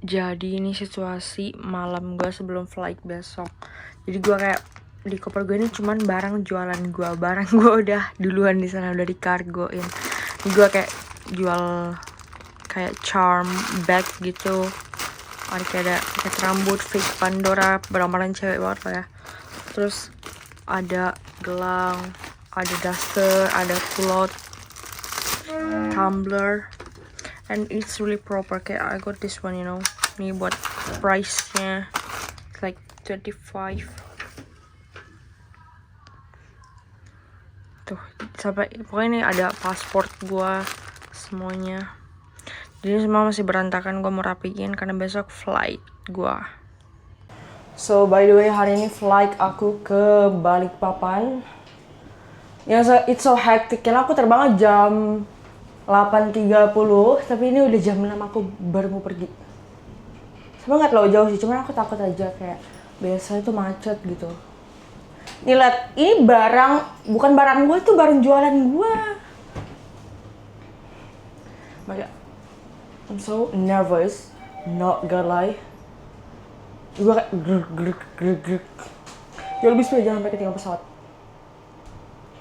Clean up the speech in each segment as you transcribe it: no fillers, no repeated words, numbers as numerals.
Jadi ini situasi malam gue sebelum flight besok. Jadi gue kayak di koper gue ini cuman barang jualan gue. Barang gue udah duluan di sana, udah dikargoin. Ini gue kayak jual kayak charm bag gitu. Ada kayak rambut fake Pandora, barang-barang cewek banget lah ya. Terus ada gelang, ada duster, ada kulot, tumbler. And it's really proper. Kayak I got this one, Ini buat price-nya like 25. Tuh, sampai pokoknya ini ada pasport gua semuanya. Jadi semua masih berantakan, gua mau rapiin karena besok flight gua. So by the way, hari ini flight aku ke Balikpapan. It's so hectic. Karena aku terbang jam 8.30, tapi ini udah jam 6 aku baru mau pergi. Sebenarnya nggak terlalu jauh sih, cuman aku takut aja kayak biasanya tuh macet gitu. Nih liat, ini barang, bukan barang gue, itu barang jualan gue. Makanya, I'm so nervous, not gonna lie. Gue kayak grek. Jangan lebih sepeda, jangan sampai ketinggalan pesawat.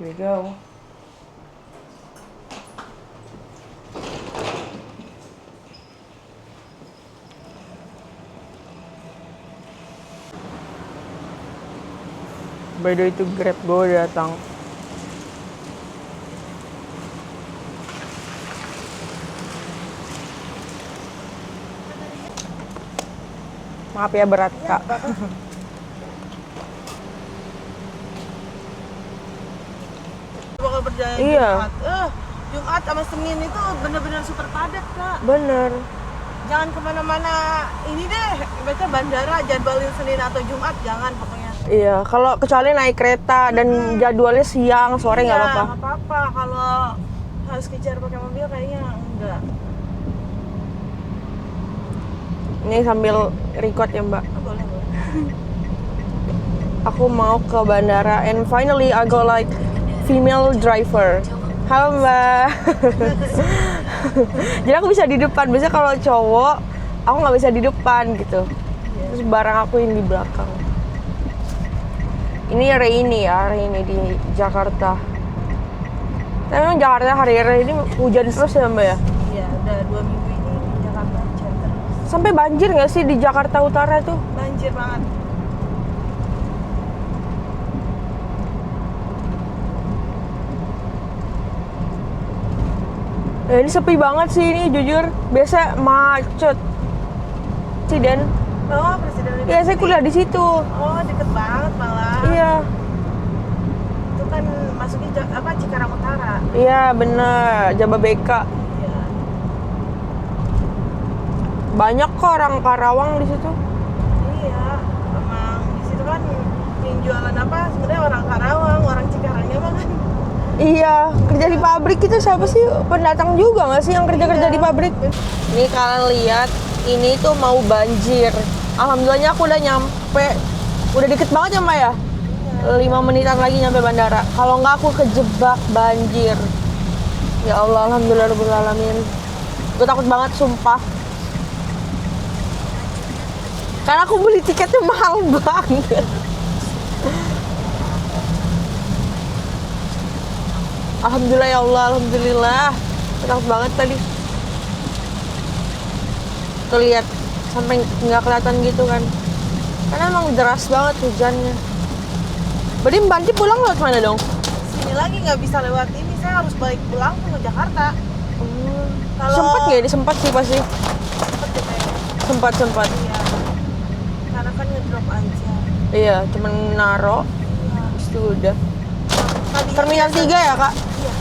Here we go. By the way, itu Grab gue udah datang. Maaf ya berat, Kak. Bakal berjalan Iya. Jumat sama Senin itu bener-bener super padat, Kak. Bener. Jangan kemana-mana ini deh, baca bandara jadwalin Senin atau Jumat, jangan pokoknya. Iya, kalau kecuali naik kereta dan jadwalnya siang, sore nggak apa-apa. Nggak apa-apa, kalau harus kejar pakai mobil kayaknya enggak. Ini sambil record ya, Mbak. Oh, boleh. Aku mau ke bandara and finally I got like female driver. Halo, Mbak. Jadi aku bisa di depan. Biasanya kalau cowok aku nggak bisa di depan gitu. Terus barang aku yang di belakang. Ini Rainy di Jakarta. Tapi memang Jakarta hari-hari ini hujan terus ya, Mbak ya? Iya, udah 2 minggu ini di Jakarta hujan terus. Sampai banjir nggak sih di Jakarta Utara tuh? Banjir banget. Ini sepi banget sih ini jujur. Biasa macet. Presiden. Oh, Presiden. Iya, saya kuliah di situ. Oh, deket banget malah. Iya. Itu kan masuknya Cikarang Utara. Iya, bener. Jababeka. Iya. Banyak kok orang Karawang di situ. Iya, emang di situ kan yang jualan apa sebenarnya orang Karawang, orang Cikarangnya mah kan. Iya, kerja di pabrik itu siapa sih? Pendatang juga nggak sih yang kerja-kerja di pabrik? Nih kalian lihat, ini tuh mau banjir. Alhamdulillahnya aku udah nyampe. Udah deket banget ya, Mbak ya? 5 menitan lagi nyampe bandara. Kalau nggak aku kejebak banjir. Ya Allah, alhamdulillahirobbilalamin. Gue takut banget, sumpah. Karena aku beli tiketnya mahal banget. Alhamdulillah ya Allah, alhamdulillah. Takut banget tadi. Tuh lihat, sampai nggak kelihatan gitu kan. Karena emang deras banget hujannya. Berarti Mbak Anti pulang lewat mana dong? Sini lagi nggak bisa lewat ini, saya harus balik pulang ke Jakarta. Kalau Sempat nggak ini? Sempat sih pasti. Sempet deh kayaknya. Sempat. Iya. Karena kan ngedrop aja. Iya, cuman naro. Iya. Terus itu udah. Tadinya Terminal 3 ya, Kak? Iya.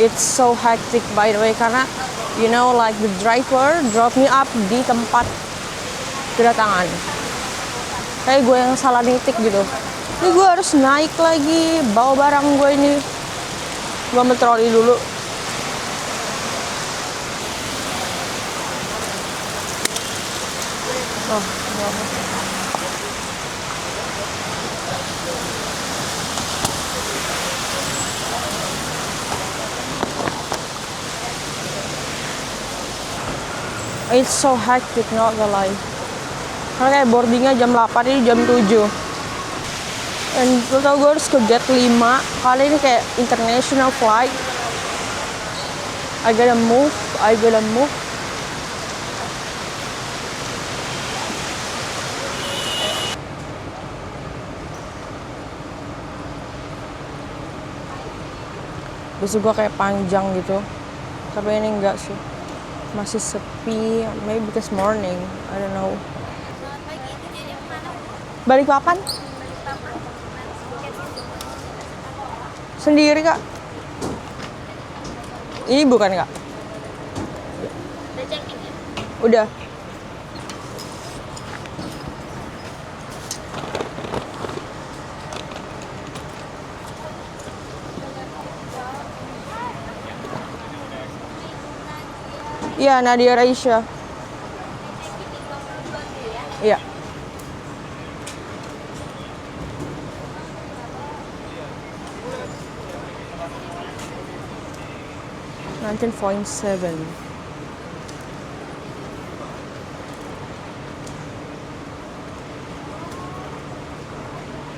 It's so hectic by the way karena like the driver drop me up di tempat kedatangan. Kayak gue yang salah nitik gitu. Ini gue harus naik lagi bawa barang gue ini. Gue ambil troli dulu. Oh, It's so hectic, not gonna lie. Karena kayak boardingnya jam 8, ini jam 7. Dan lo tau gue harus ke gate 5. Kali ini kayak international flight. I gotta move. Besok gue kayak panjang gitu. Tapi ini enggak sih. Masih sepi. Maybe because morning. I don't know. Balikpapan? Sendiri kak? Ini bukan kak? Udah check-in ya? Udah. Iya, Nadia Raisya. Iya. $19.7.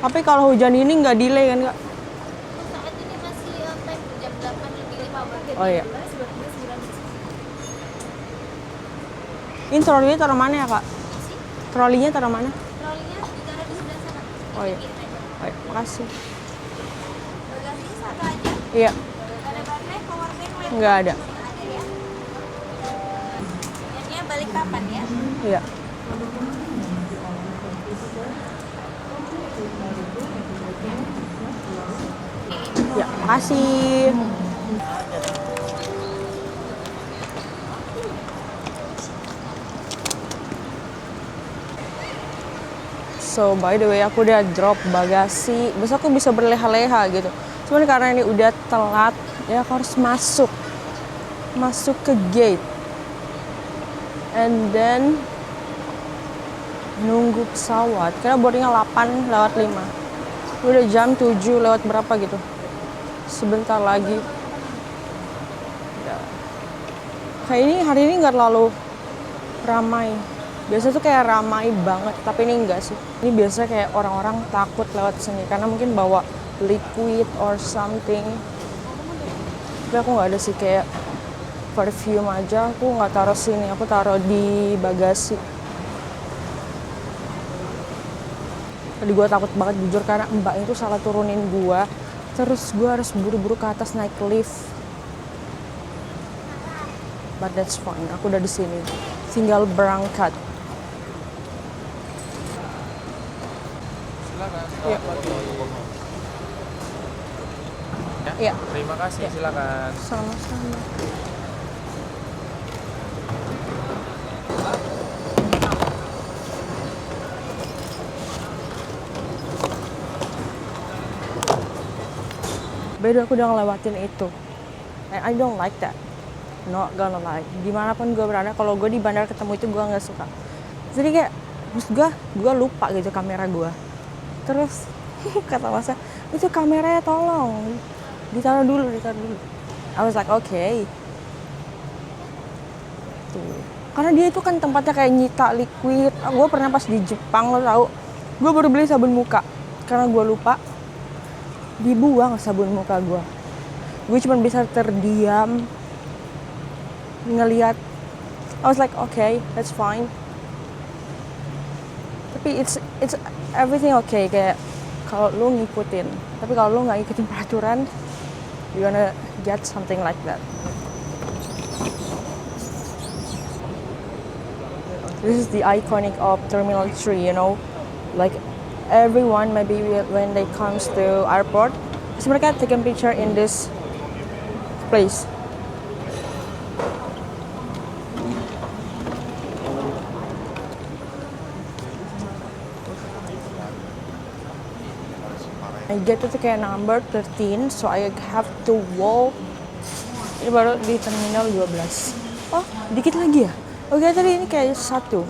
Tapi kalau hujan ini nggak delay kan kak? Saat ini masih time jam 8 lebih 5 Oh iya. Ini trolinya taruh mana ya kak? Trolinya taruh mana? Trolinya ditaruh di sebelah sana. Oh iya. Oh iya, makasih. Bagasi satu aja. Iya, Ada baterai, power bank, laptop. nggak ada. Ada ya. Yang balik kapan ya? Iya. Ya, makasih. So, by the way, aku udah drop bagasi. Besok aku bisa berleha-leha gitu. Cuman karena ini udah telat, ya aku harus masuk ke gate. And then nunggu pesawat. Karena boardingnya 8 lewat 5. Udah jam 7 lewat berapa gitu. Sebentar lagi. Ya. Kayak ini hari ini nggak terlalu ramai. Biasa tuh kayak ramai banget, tapi ini enggak sih. Ini biasa kayak orang-orang takut lewat sini karena mungkin bawa liquid or something. Tapi aku nggak ada sih, kayak perfume aja aku nggak taruh sini, aku taruh di bagasi. Tadi gue takut banget jujur karena mbak itu salah turunin gue. Terus gue harus buru-buru ke atas naik lift. But that's fine, aku udah di sini. Tinggal berangkat. Silakan. Iya. Iya. Terima kasih, silakan. Sama-sama. Beda aku udah ngelewatin itu. And I don't like that. Not gonna lie. Dimanapun gue berada, kalau gue di bandara ketemu itu gue nggak suka. Jadi kayak, terus gue lupa gitu kamera gue. Terus kata masa, itu kameranya tolong ditaruh dulu. I was like, okay. Tuh. Karena dia itu kan tempatnya kayak nyita liquid. Gue pernah pas di Jepang, lo tau, gue baru beli sabun muka. Karena gue lupa, dibuang sabun muka gue. Gue cuma bisa terdiam ngelihat. I was like, okay, that's fine. Tapi it's everything okay, kayak kalau lu ngikutin. Tapi kalau lu nggak ngikutin peraturan, you're gonna get something like that. This is the iconic of Terminal 3, you know, like everyone maybe when they comes to airport, so mereka taking picture in this place. I get itu kayak number 13, so I have to walk. Ini baru di terminal 12. Oh, dikit lagi ya? Oke, tadi ini kayak 1.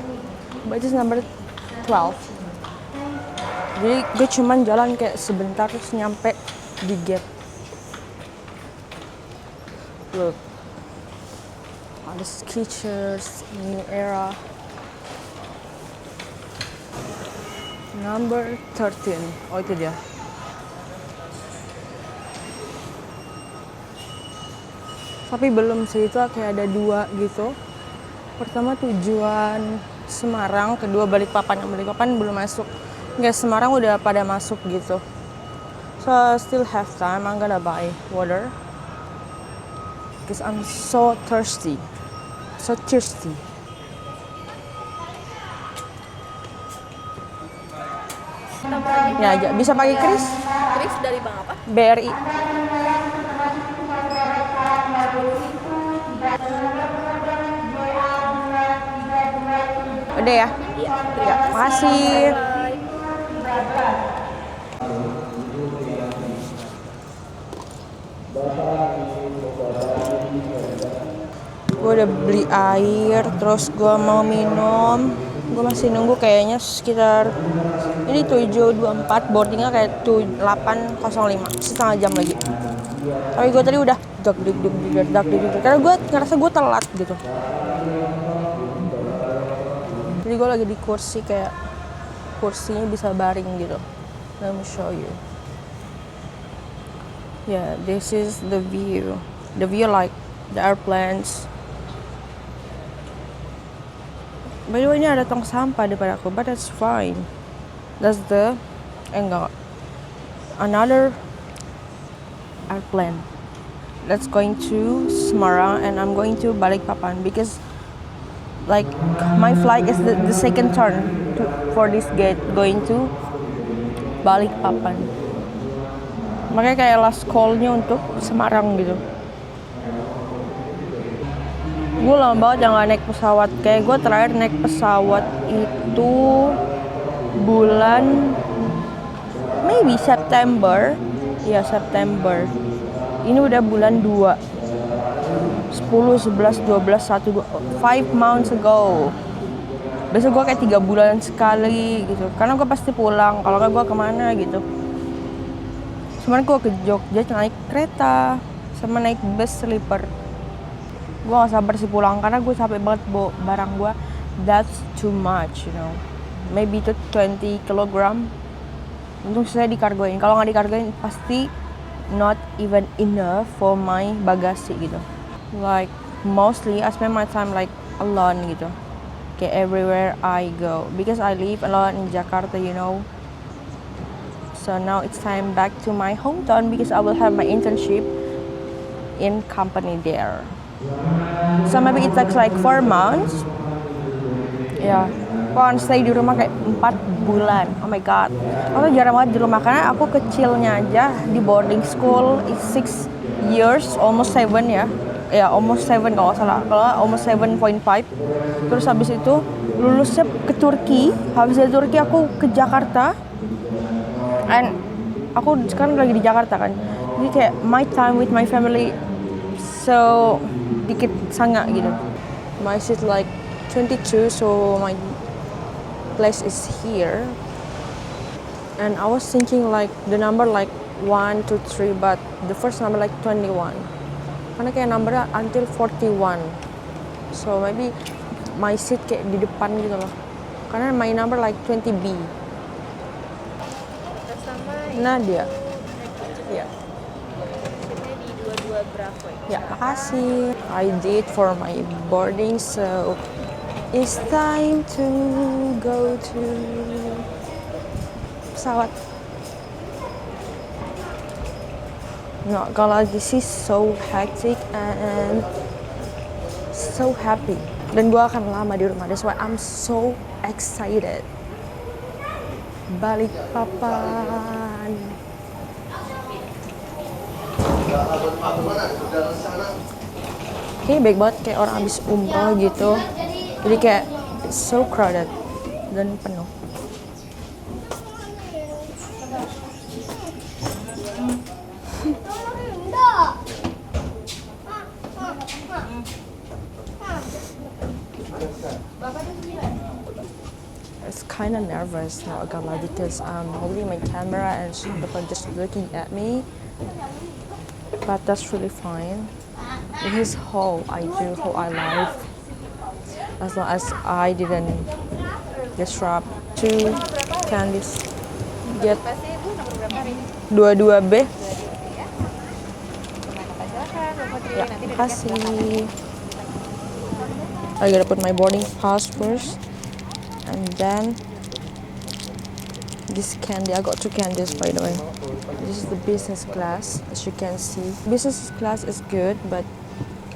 But it's number 12. Jadi gue cuman jalan kayak sebentar terus nyampe di gate. Look. I ada Skechers New Era number 13. Oh itu dia. Tapi belum sih, itu kayak ada dua gitu. Pertama tujuan Semarang, kedua Balikpapan. Yang Balikpapan belum masuk. Nggak, Semarang udah pada masuk gitu. So I still have time. I'm gonna buy water because I'm so thirsty. So thirsty. Ya aja bisa pakai kris? Kris dari Bang apa? BRI. Udah ya? Iya. Ya, makasih. Gue udah beli air, terus gue mau minum. Gue masih nunggu kayaknya sekitar ini 7.24, boardingnya kayak 8.05, setengah jam lagi. Tapi gue tadi udah dak karena gue ngerasa gue telat gitu. Jadi gue lagi di kursi, kayak kursinya bisa baring gitu. Let me show you. Yeah, this is the view. The view like the airplanes. By the way, ini ada tong sampah depan aku, but that's fine. That's the enggak. Another airplane that's going to Semarang, and I'm going to Balikpapan because like my flight is the second turn for this gate going to Balikpapan. Makanya kayak last call-nya untuk Semarang gitu. Gue lama banget yang gak naik pesawat. Kayak gue terakhir naik pesawat itu bulan maybe September. Ya September. Ini udah bulan 2. 10, 11, 12, 1, 2, 5 months ago. Biasanya gue kayak 3 bulan sekali gitu. Karena gue pasti pulang. Kalau nggak gue kemana gitu. Sebenarnya gue ke Jogja naik kereta sama naik bus sleeper. Gue gak sabar sih pulang karena gue capek banget bawa barang gue. That's too much, you know. Maybe itu 20 kilogram. Untung saya dikargoin. Kalau nggak dikargoin pasti not even enough for my bagasi gitu. Like mostly I spend my time like alone gitu. Kayak everywhere I go because I live alone in Jakarta, you know. So now it's time back to my hometown because I will have my internship in company there. So maybe it takes like 4 months. Ya, aku stay di rumah kayak 4 bulan. Oh my god. Aku jarang banget di rumah karena aku kecilnya aja di boarding school is 6 years, almost 7 ya. Ya, almost 7 kalau nggak salah. Kalau almost 7.5. Terus habis itu lulusnya ke Turki. Habis dari Turki aku ke Jakarta. And aku sekarang lagi di Jakarta kan. Jadi kayak my time with my family so dikit sangat gitu. My seat like 22, so my place is here. And I was thinking like the number like 1, 2, 3, but the first number like 21. Karena kayak numbernya until 41. So maybe my seat kayak di depan gitu loh. Karena my number like 20B. Nadia. Ya. Di 22 Bravo. Ya, makasih. I did for my boarding, so it's time to go to pesawat. No, kalau this is so hectic and so happy. Dan gue akan lama di rumah, that's why I'm so excited. Balikpapan. Kayaknya baik banget, kayak orang habis umroh gitu. Jadi kayak so crowded dan penuh. It's kind of nervous now, Agama, because I'm holding my camera and some people just looking at me. But that's really fine. This is how I do, how I live. As long as I didn't disrupt. 2 candies. Get Pasti Ibu nomor berapa hari ini? 22B. Ya, Ya, makasih. I gotta put my boarding pass first, and then this candy. I got 2 candies, by the way. This is the business class, as you can see. Business class is good, but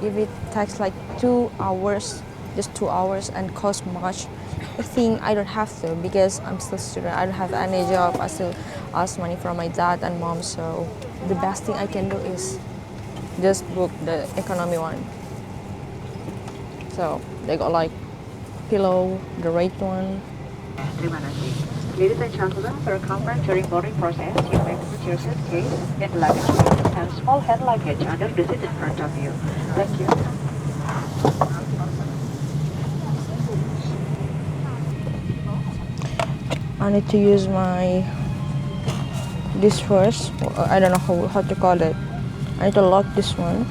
if it takes like 2 hours, just 2 hours, and cost much, I think I don't have to because I'm still a student. I don't have any job. I still ask money from my dad and mom. So the best thing I can do is just book the economy one. So they got like pillow, the right one. Terima kasih. Ladies and gentlemen, for a comfort during boarding process, you may put your suitcase in the luggage room and small hand luggage under the seat in front of you. Thank you. I need to use my this first. I don't know how to call it. I need to lock this one.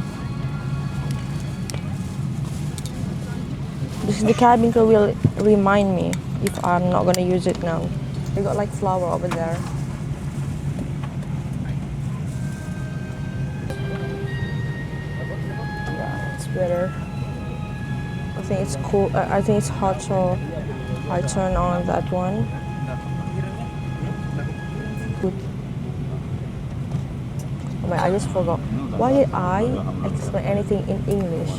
This is the cabin crew will remind me if I'm not gonna use it now. They got like flower over there. Yeah, it's better. I think it's cool. I think it's hot, so I turn on that one. Good. Oh my, I just forgot. Why did I explain anything in English?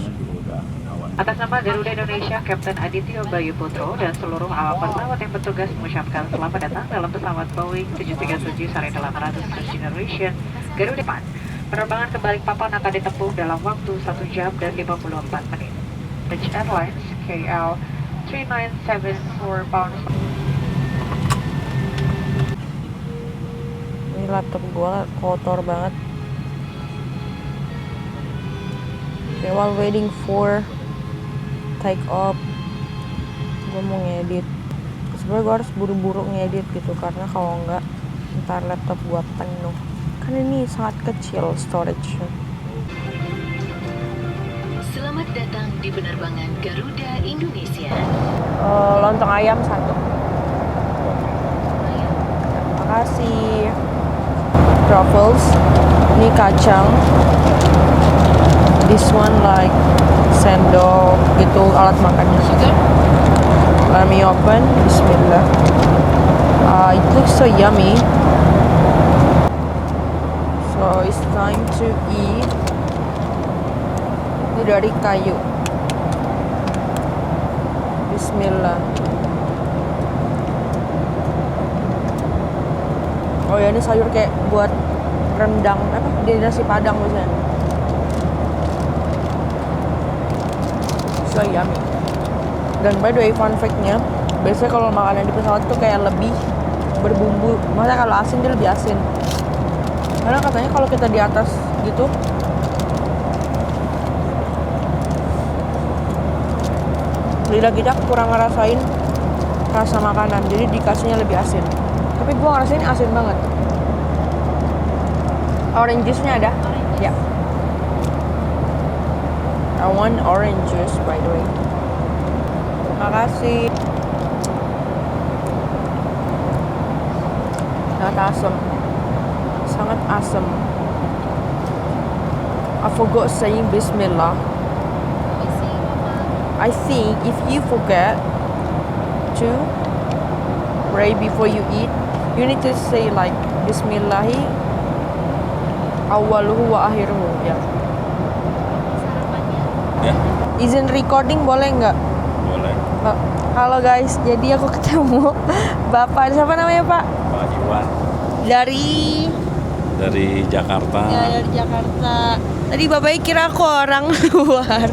Atas nama Garuda Indonesia, Kapten Adityo Bayu Putro dan seluruh awak pesawat yang bertugas mengucapkan selamat datang dalam pesawat Boeing 737-800 First Generation Garuda depan. Penerbangan ke Balikpapan akan ditempuh dalam waktu 1 jam dan 54 menit. British Airlines KL 3974 pound. Ini laptop gua kotor banget. Okay, while waiting for take off, gue mau ngedit. Sebenarnya gue harus buru-buru ngedit gitu karena kalau enggak ntar laptop gue penuh. Kan ini sangat kecil storage-nya. Selamat datang di penerbangan Garuda Indonesia. Lontong ayam 1. Makasih. Truffles. Ini kacang. This one like sendok gitu, alat makannya. Let me open. Bismillah. It looks so yummy. So it's time to eat. Ini dari kayu. Bismillah. Oh ya, ini sayur kayak buat rendang apa di nasi padang misalnya. So yummy. Dan by the way, fun fact-nya, biasanya kalau makanan di pesawat tuh kayak lebih berbumbu. Maksudnya kalau asin dia lebih asin. Karena katanya kalau kita di atas gitu, lidah kita kurang ngerasain rasa makanan, jadi dikasihnya lebih asin. Tapi gue ngerasain asin banget. Orange juice-nya ada? Ya. I want orange juice, by the way. Makasih. Sangat asam. Sangat asam. I forgot saying Bismillah. I think if you forget to pray before you eat, you need to say like Bismillahi awaluhu wa akhiruhu. Ya. Ya, Izin recording boleh nggak? boleh. Halo guys, jadi aku ketemu Bapak, siapa namanya Pak? Pak Iwan dari Jakarta. Ya, dari Jakarta. Tadi Bapaknya kira aku orang luar.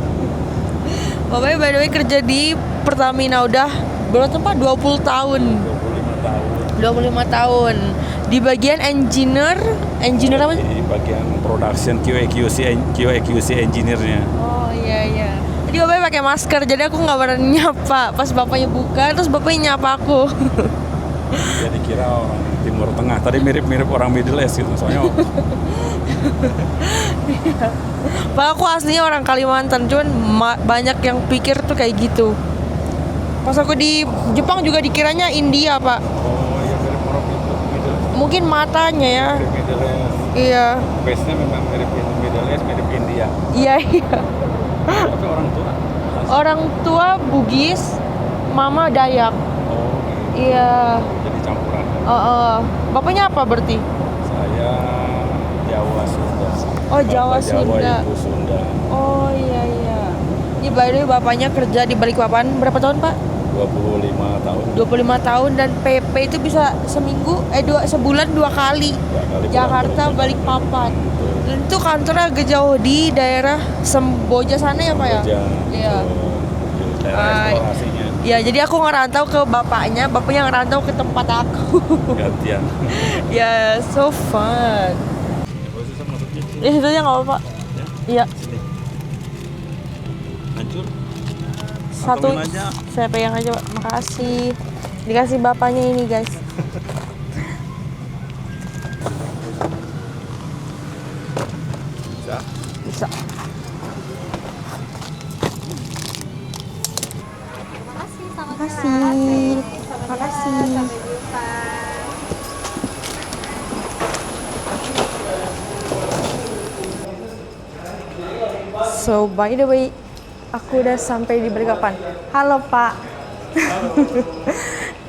Bapaknya by the way kerja di Pertamina udah berapa Pak? 20 tahun. 25 tahun. 25 tahun. Di bagian engineer apa? Di bagian production QA/QC engineer-nya. Oh iya. Tadi Bapaknya pakai masker, jadi aku nggak berani nyapa. Pas Bapaknya buka, terus Bapaknya nyapa aku. Ya dikira orang Timur Tengah. Tadi mirip-mirip orang Middle East gitu. Soalnya Pak, aku aslinya orang Kalimantan, cuman banyak yang pikir tuh kayak gitu. Pas aku di Jepang juga dikiranya India, Pak. oh iya mirip orang Middle East. Mungkin matanya ya. Mirip Middle East. Iya. Base-nya memang mirip Middle East, mirip India. Iya, iya. Tapi orang tua. Orang tua Bugis, mama Dayak. Oh, Iya. jadi campuran. Bapaknya apa berarti? Saya Jawa Sunda. Oh, Jawa Bapak Sunda. Jawa, Ibu Sunda. Oh iya iya. Ini by the way bapaknya kerja di Balikpapan berapa tahun, Pak? 25 tahun. 25 tahun dan PP itu bisa sebulan 2 kali. 2 kali Jakarta pulang. Balikpapan. Dan itu kantornya agak jauh di daerah Semboja sana ya, Pak ya? Iya. Daerah eksplorasinya Ya, jadi aku ngerantau ke bapaknya ngerantau ke tempat aku. gantian. Ya, so fun. Ya, situ aja nggak apa-apa. Iya. Hancur. Satu. Kantongin aja. Saya pegang aja, Pak. Makasih. Dikasih bapaknya ini, guys. Bisa. Bisa. Makasih sama Makasih. Makasih. So, by the way, aku udah sampai di Balikpapan. Halo, Pak.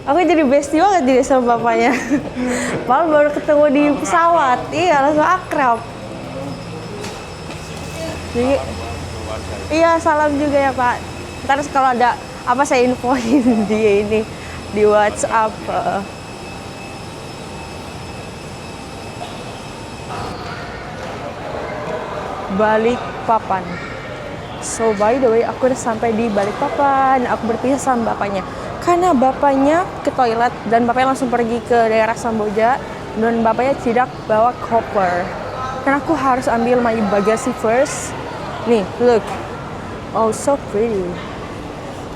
Aku jadi bestie banget jadi sama bapaknya. Padahal baru ketemu di pesawat. Iya, langsung akrab. Jadi, iya, salam juga ya, Pak. Ntar kalau ada apa saya infoin dia ini di WhatsApp. Balikpapan. So by the way, aku udah sampai di Balikpapan. Aku berpisah sama bapaknya karena bapaknya ke toilet dan bapaknya langsung pergi ke daerah Samboja dan bapaknya tidak bawa koper. Karena aku harus ambil my bagasi first. Nih, look. Oh, so pretty.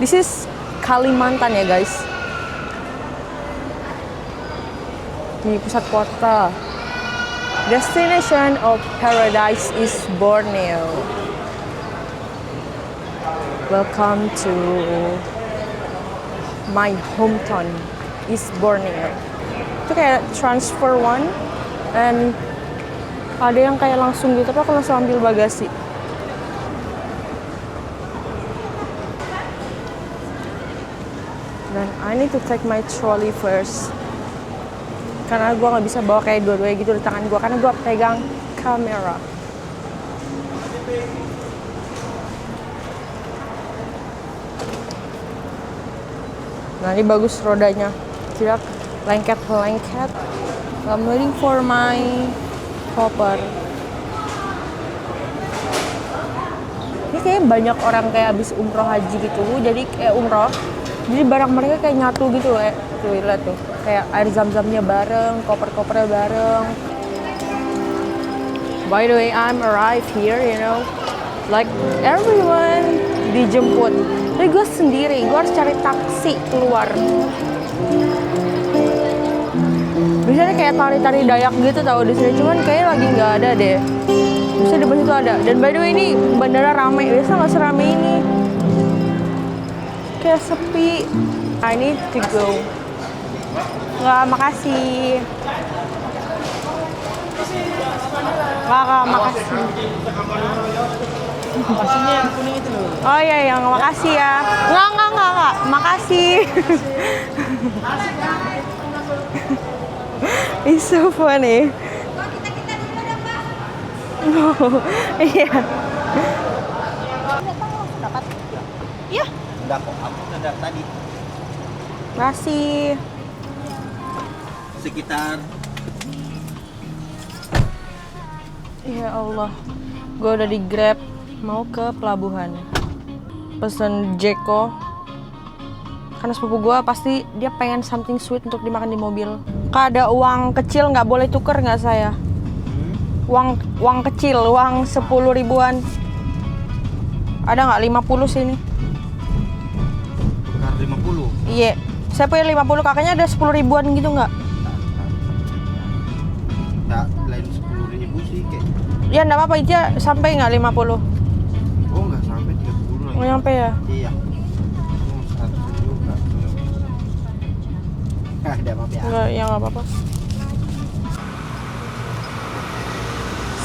This is Kalimantan ya, guys. Di pusat kota. Destination of paradise is Borneo. Welcome to my hometown is Borneo. Itu kayak transfer one and ada yang kayak langsung gitu, tapi aku langsung ambil bagasi. Dan I need to take my trolley first. Karena gue nggak bisa bawa kayak dua-duanya gitu di tangan gue, karena gue pegang kamera. Nah, ini bagus rodanya, tidak lengket-lengket. I'm waiting for my koper. Ini kayaknya banyak orang kayak habis umroh haji gitu, jadi kayak umroh. Jadi barang mereka kayak nyatu gitu, tuh lihat tuh. Kayak air zam-zamnya bareng, koper-kopernya bareng. By the way, I'm arrived here, you know. Like everyone dijemput. Tapi gue sendiri, gue harus cari taksi keluar. Biasanya kayak tari-tari Dayak gitu tau di sini, cuman kayaknya lagi nggak ada deh. Bisa di situ ada. Dan by the way ini bandara rame, biasa nggak serame ini. Kayak sepi. I need to go. Nggak, makasih. Nggak, makasih. Maksudnya yang kuning itu loh. Oh iya, yang makasih ya. Nggak. Makasih. It's so funny. Iya. Iya. Enggak kok, aku udah tadi Makasih. sekitar Ya Allah, gue udah di Grab mau ke pelabuhan. Pesen Jeko. Karena sepupu gue pasti dia pengen something sweet untuk dimakan di mobil. Kak, ada uang kecil nggak boleh tuker nggak saya? Uang kecil, uang 10 ribuan. Ada nggak 50 sini? tukar 50. Iya, Saya punya 50, kakaknya ada 10 ribuan gitu nggak? Tak lain 10.000 sih kayak. Ya nggak apa-apa, itu sampai nggak 50? Oh nggak sampai 30 lagi. Oh nyampe ya? Iya. 100 juga. Ada apa ya? Nggak, ya nggak apa-apa.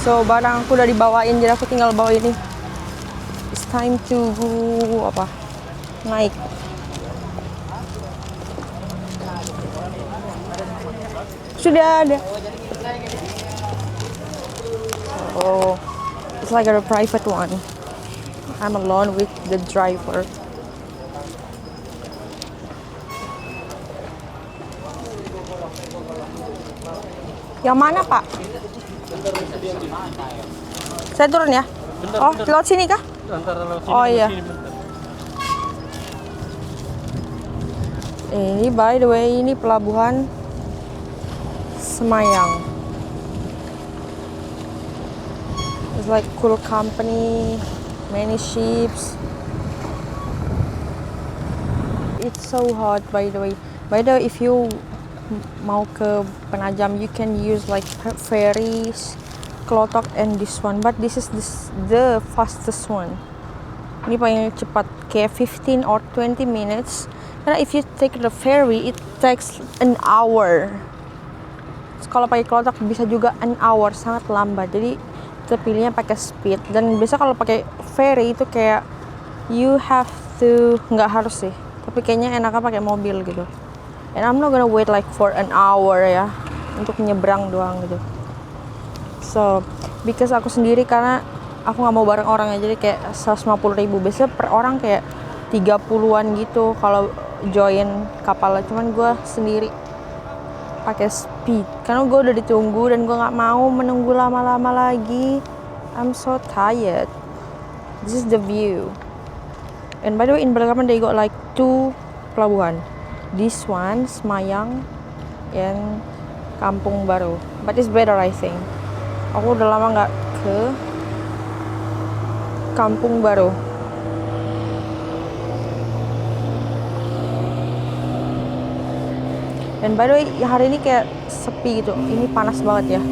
So barang aku udah dibawain, jadi aku tinggal bawa ini. It's time to apa? Naik. Sudah ada. Oh, it's like a private one. I'm alone with the driver. Yang mana, Pak? Saya turun ya? Oh, lewat sini kah? Oh iya. Ini by the way, ini pelabuhan Semayang. It's like cool company, many ships. It's so hot by the way. By the way, if you mau ke Penajam, you can use like ferries, Klotok, and this one. But this is the fastest one. Ini paling cepat, kayak 15 or 20 minutes. Karena if you take the ferry, it takes an hour. Kalau pakai Klotok bisa juga an hour, sangat lambat. Jadi kita pilihnya pakai speed. Dan biasa kalau pakai ferry itu kayak you have to, nggak harus sih, tapi kayaknya enaknya pakai mobil gitu. And I'm not gonna wait like for an hour ya untuk nyebrang doang gitu. So because aku sendiri, karena aku nggak mau bareng orang ya, jadi kayak 150.000. Biasanya per orang kayak 30-an gitu kalau join kapalnya. Cuman gue sendiri pakai speed karena gue udah ditunggu dan gue nggak mau menunggu lama-lama lagi. I'm so tired. This is the view. And by the way, in Balikpapan they got like 2 pelabuhan. This one Semayang and Kampung Baru. But it's better I think. Aku udah lama nggak ke Kampung Baru. Dan by the way, hari ini kayak sepi gitu. Ini panas banget ya.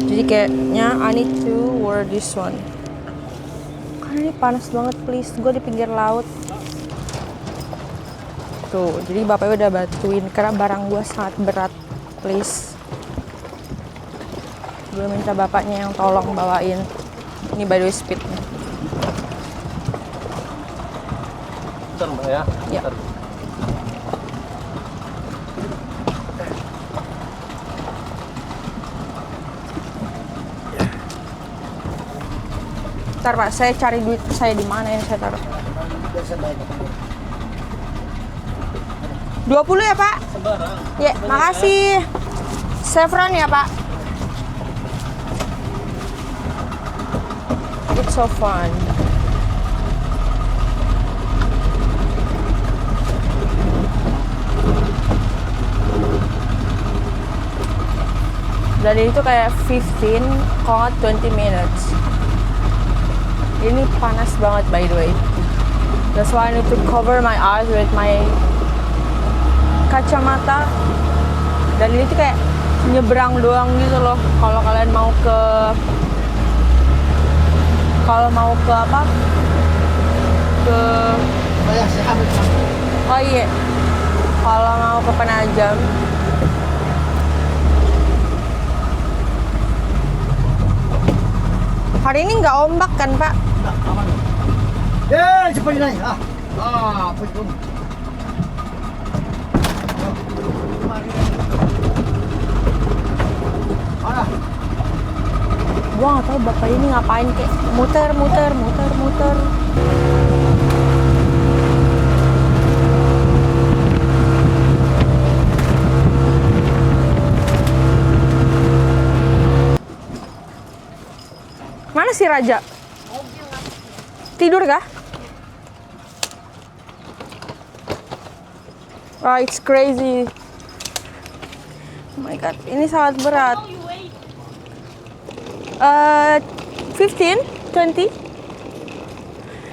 Jadi kayaknya I need to wear this one. Karena ini panas banget, please. Gue di pinggir laut. Tuh, jadi bapaknya udah bantuin karena barang gue sangat berat. Please. Gue minta bapaknya yang tolong bawain. Ini by the way speednya. Bentar Mbak ya. Ya. Bentar Pak, saya cari duit saya di mana yang saya taruh. 20 ya Pak? Sembarang. Ya, makasih. Chevron ya Pak? It's so fun. Dari itu kayak 15, kalau nggak 20 minutes. Ini panas banget by the way. That's why I need to cover my eyes with my kacamata. Dan ini tuh kayak nyebrang doang gitu loh. Kalau kalian mau ke apa? Oh iya. Kalau mau ke Penajam. Hari ini nggak ombak kan Pak? Ya, cepat naik. Betul. Gua nggak tahu bapak ini ngapain, kayak muter. Mana si Raja? Tidur kah? Oh, it's crazy. Oh my god, ini sangat berat. 15, 20.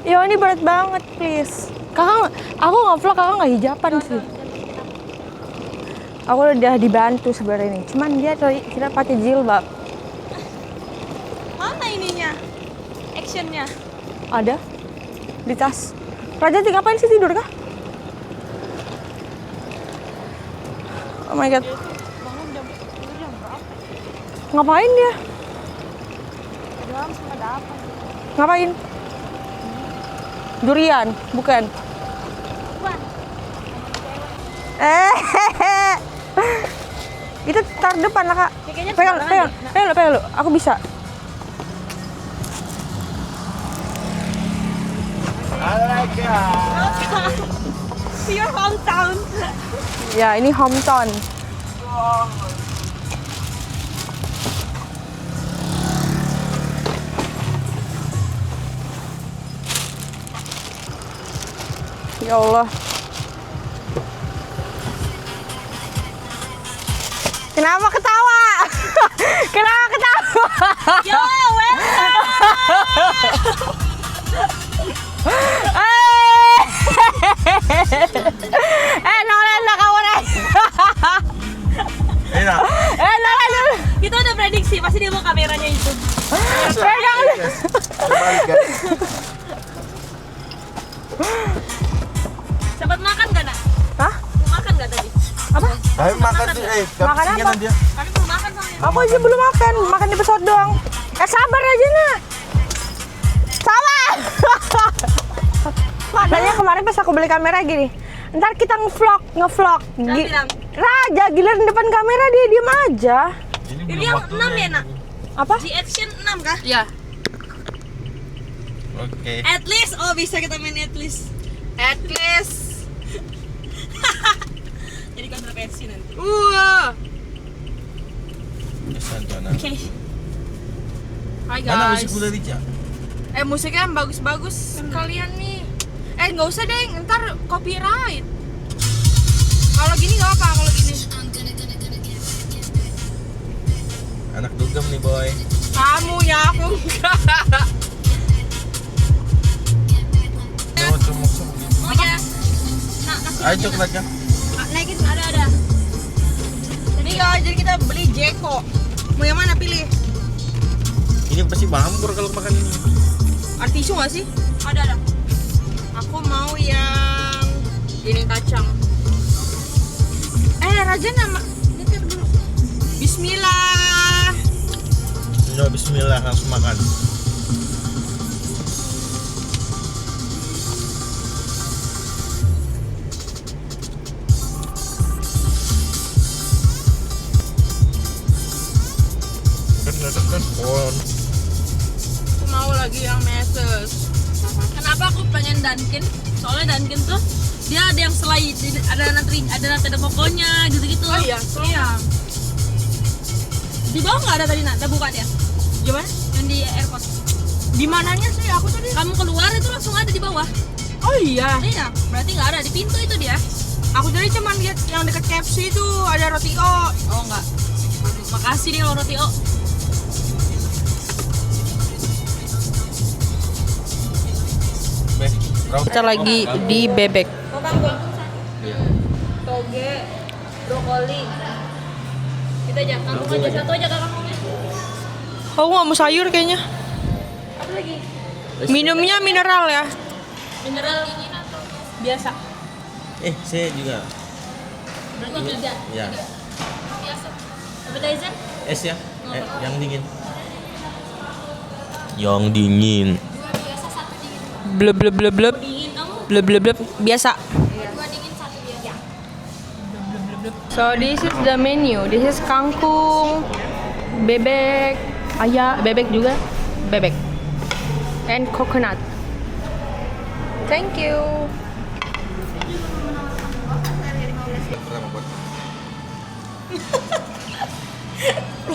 Ya ini berat banget, please. Kakak, aku nge-vlog, kakak nggak hijaban sih. Aku udah dibantu sebenarnya nih. Cuman dia kita pakai jilbab. Mana ininya? Actionnya? Ada di tas. Raja ngapain sih, tidur kah? Oh my god. Bangun jam berapa? Ngapain dia? Jam ada apa? Ngapain? Durian, bukan? Bukan. Itu tar depan lah, Kak. Kayaknya Pegang lu. Aku bisa. Your hometown. Ya, ini hometown. Ya Allah. Kenapa ketawa? Kenapa ketawa? Yo, Nolan nak kawan. Enak. Nolan dulu. Kita udah prediksi pasti dia mau kameranya itu. Pegang. Terbalik guys. Sempat makan gak, Nak? Hah? Mau makan gak tadi? Apa? Tapi makan tuh, Makan ketinggalan apa? dia. Kami belum makan soalnya. Aku aja belum makan di pesawat doang. Sabar aja nak. Sabar. Makanya kemarin pas aku beli kamera gini, ntar kita ngevlog. bilang? Raja giliran depan kamera dia diem aja. Ini yang 6 ya, Nak? Apa? Di action 6 kah? Ya. Oke. At least, oh bisa kita main at least. At least. Jadi kontroversi nanti. Oke. Hai Mana guys. musik Bunda Rica? Musiknya yang bagus-bagus kalian nih. Nggak usah deh, ntar copyright. Kalau gini nggak apa, kalau gini. Anak dugem nih boy. Kamu ya, aku enggak. Mau cemuk Oh ya. Nak, kasih Ayo coklatnya. naikin ada. Ini guys, jadi kita beli Jeko. Mau yang mana pilih? Ini pasti bambur kalau makan ini. Ada tisu nggak sih? Ada. Aku mau yang ini kacang. Raja nama nyetir dulu. Bismillah. Ya bismillah langsung makan. Kan. Aku mau lagi yang meses. Kenapa aku pengen Dunkin? Soalnya Dunkin tuh dia ada yang selai, ada nada pokoknya gitu-gitu. Oh iya. Iya. Di bawah nggak ada tadi, Nak? Bukan ya? Gimana? Yang di airport. Di mananya sih? Aku tadi. Kamu keluar itu langsung ada di bawah. Oh iya. Iya. Berarti nggak ada di pintu itu dia. Aku tadi cuma lihat yang dekat KFC itu ada roti O. Oh enggak. Makasih nih roti O. Kita lagi di bebek. Toge, brokoli. Kita aja, kangkung aja satu aja kangkungnya. Aku nggak mau sayur kayaknya. Apa lagi? Minumnya mineral ya. Mineral ini atau biasa? Saya juga. Berarti tiga. Ya. Biasa. Appetizer? Es ya. Yang dingin. Yang dingin. Dua biasa, satu dingin. Bleb bleb bleb bleb. Dingin kamu? Bleb bleb bleb. Biasa. Dua dingin, satu biasa. So this is the menu. This is kangkung, bebek, bebek juga, bebek, and coconut. Thank you.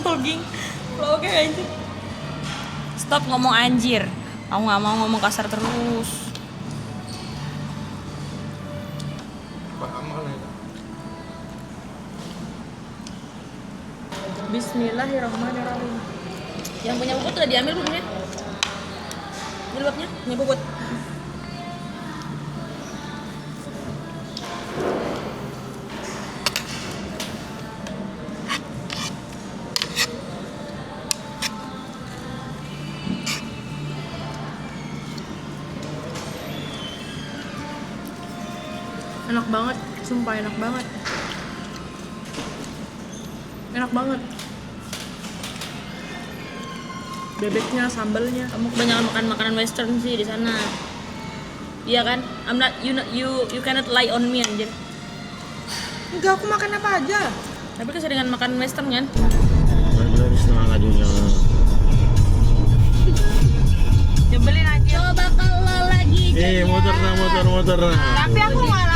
Vlogging anjir. Stop ngomong anjir. Aku nggak mau ngomong kasar terus. Bismillahirrahmanirrahim. Yang punya bubut udah diambil belum ya? Jilbabnya? Punya bubut. Enak banget, sumpah enak banget. Enak banget. Bebeknya, sambalnya. Kamu kebanyakan makan makanan western sih di sana. Iya kan? I'm not you cannot lie on me anjir. Enggak, aku makan apa aja. Tapi keseringan makan western kan? Dari setengah lajunya. Nyebelin aja. Coba kalau lagi. Motor nah. Tapi aku malah